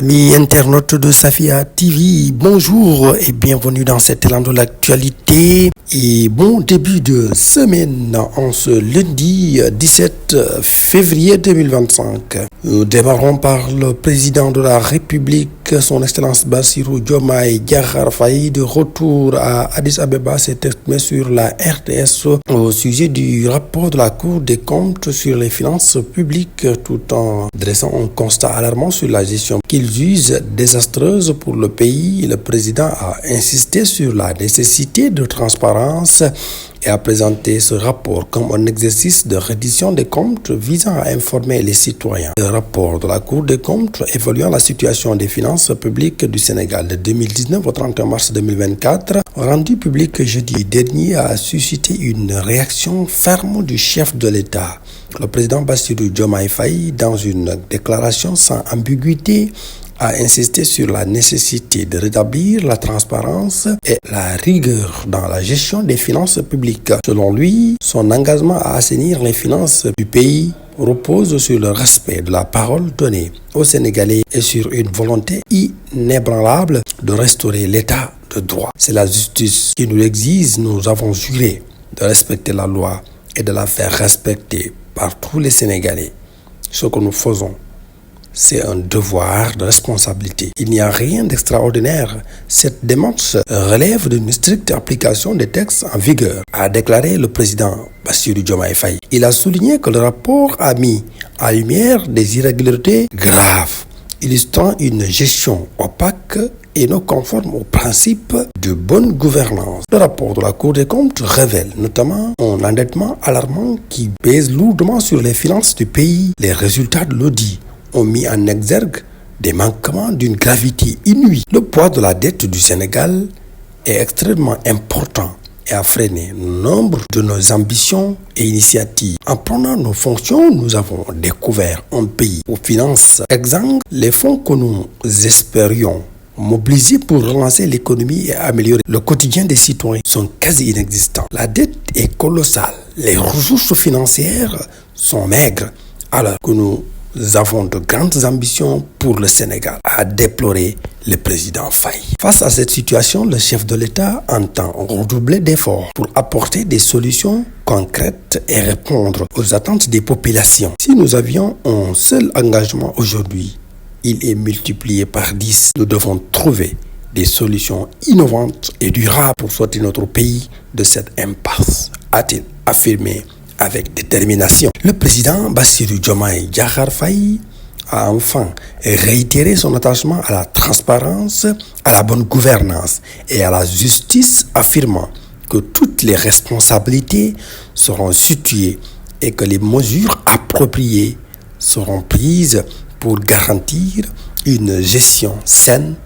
Amis internautes de Safia TV, bonjour et bienvenue dans cet élan de l'actualité et bon début de semaine en ce lundi 17 février 2025. Nous démarrons par le président de la République, son Excellence Bassirou Diomaye Diakhar Faye, de retour à Addis Abeba, s'est exprimé sur la RTS au sujet du rapport de la Cour des comptes sur les finances publiques tout en dressant un constat alarmant sur la gestion qu'ils jugent désastreuse pour le pays. Le président a insisté sur la nécessité de transparence et a présenté ce rapport comme un exercice de reddition des comptes visant à informer les citoyens. Le rapport de la Cour des comptes évaluant la situation des finances publiques du Sénégal de 2019 au 31 mars 2024, rendu public jeudi dernier, a suscité une réaction ferme du chef de l'État. Le président Bassirou Diomaye Faye, dans une déclaration sans ambiguïté, a insisté sur la nécessité de rétablir la transparence et la rigueur dans la gestion des finances publiques. Selon lui, son engagement à assainir les finances du pays repose sur le respect de la parole donnée aux Sénégalais et sur une volonté inébranlable de restaurer l'état de droit. C'est la justice qui nous l'exige. Nous avons juré de respecter la loi et de la faire respecter par tous les Sénégalais. Ce que nous faisons, c'est un devoir de responsabilité. Il n'y a rien d'extraordinaire. Cette démarche relève d'une stricte application des textes en vigueur, a déclaré le président Bassirou Diomaye Faye. Il a souligné que le rapport a mis en lumière des irrégularités graves, illustrant une gestion opaque et non conforme aux principes de bonne gouvernance. Le rapport de la Cour des comptes révèle notamment un endettement alarmant qui pèse lourdement sur les finances du pays. Les résultats de l'audit ont mis en exergue des manquements d'une gravité inouïe. Le poids de la dette du Sénégal est extrêmement important et a freiné nombre de nos ambitions et initiatives. En prenant nos fonctions, nous avons découvert un pays aux finances exsangues. Les fonds que nous espérions mobilisés pour relancer l'économie et améliorer le quotidien des citoyens sont quasi inexistants. La dette est colossale. Les ressources financières sont maigres alors que nous avons de grandes ambitions pour le Sénégal, a déploré le président Faye. Face à cette situation, le chef de l'État entend redoubler d'efforts pour apporter des solutions concrètes et répondre aux attentes des populations. Si nous avions un seul engagement aujourd'hui, il est multiplié par 10. Nous devons trouver des solutions innovantes et durables pour sortir notre pays de cette impasse, a-t-il affirmé avec détermination. Le président Bassirou Diomaye Diakhar Faye a enfin réitéré son attachement à la transparence, à la bonne gouvernance et à la justice, affirmant que toutes les responsabilités seront situées et que les mesures appropriées seront prises pour garantir une gestion saine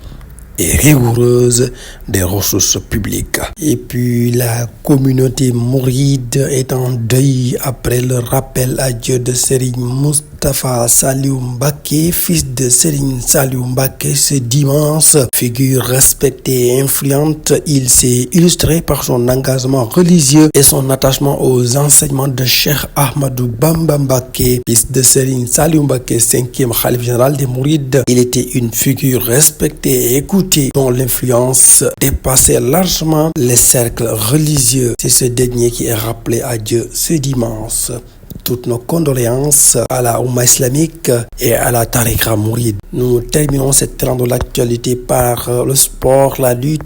et rigoureuse des ressources publiques. Et puis la communauté mouride est en deuil après le rappel à Dieu de Serigne Moustapha Saliou Mbacké, fils de Serigne Saliou Mbacké. Ce dimanche, figure respectée et influente, il s'est illustré par son engagement religieux et son attachement aux enseignements de Cheikh Ahmadou Bamba Mbacké, fils de Serigne Saliou Mbacké, 5e khalife général des Mourides. Il était une figure respectée et écoutée, dont l'influence dépassait largement les cercles religieux. C'est ce dernier qui est rappelé à Dieu ce dimanche. Toutes nos condoléances à la Oumma islamique et à la Tariqa Mouride. Nous terminons cette trame de l'actualité par le sport, la lutte.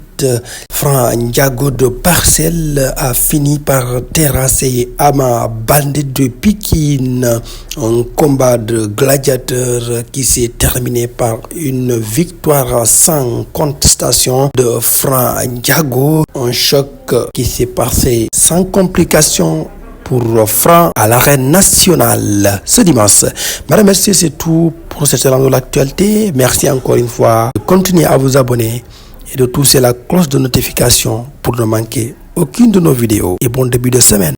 Franc Ndiago de Parcelles a fini par terrasser Ama Baldé de Pikine. Un combat de gladiateurs qui s'est terminé par une victoire sans contestation de Franc Ndiago. Un choc qui s'est passé sans complication pour Franc à l'arène nationale ce dimanche. Madame, merci, c'est tout pour cette séance de l'actualité. Merci encore une fois de continuer à vous abonner et de toucher la cloche de notification pour ne manquer aucune de nos vidéos. Et bon début de semaine.